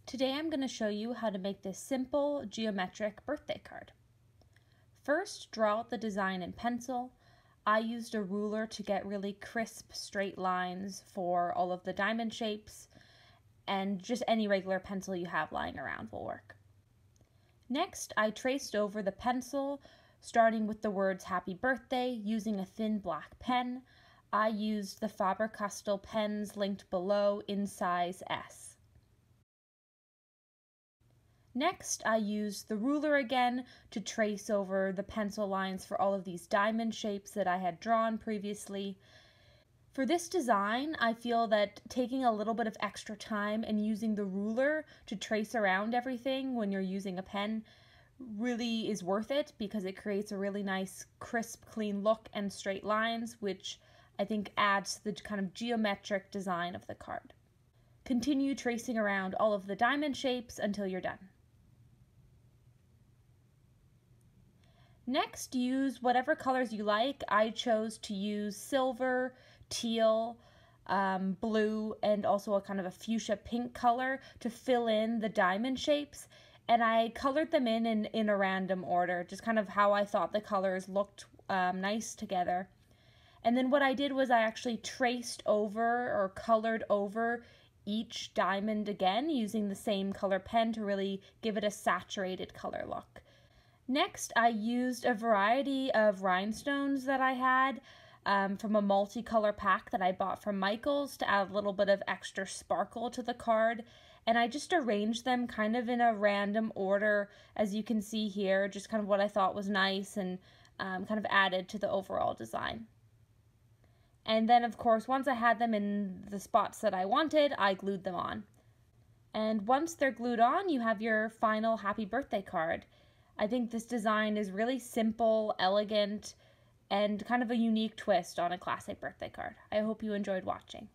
Today I'm going to show you how to make this simple geometric birthday card. First, draw out the design in pencil. I used a ruler to get really crisp straight lines for all of the diamond shapes, and just any regular pencil you have lying around will work. Next, I traced over the pencil, starting with the words Happy Birthday using a thin black pen. I used the Faber-Castell pens linked below in size S. Next, I used the ruler again to trace over the pencil lines for all of these diamond shapes that I had drawn previously. For this design, I feel that taking a little bit of extra time and using the ruler to trace around everything when you're using a pen really is worth it because it creates a really nice, crisp, clean look and straight lines, which I think adds to the kind of geometric design of the card. Continue tracing around all of the diamond shapes until you're done. Next, use whatever colors you like. I chose to use silver, teal, blue, and also a kind of a fuchsia pink color to fill in the diamond shapes. And I colored them in a random order, just kind of how I thought the colors looked nice together. And then what I did was I actually traced over or colored over each diamond again using the same color pen to really give it a saturated color look. Next, I used a variety of rhinestones that I had from a multicolor pack that I bought from Michael's to add a little bit of extra sparkle to the card. And I just arranged them kind of in a random order, as you can see here, just kind of what I thought was nice and kind of added to the overall design. And then, of course, once I had them in the spots that I wanted, I glued them on. And once they're glued on, you have your final happy birthday card. I think this design is really simple, elegant, and kind of a unique twist on a classic birthday card. I hope you enjoyed watching.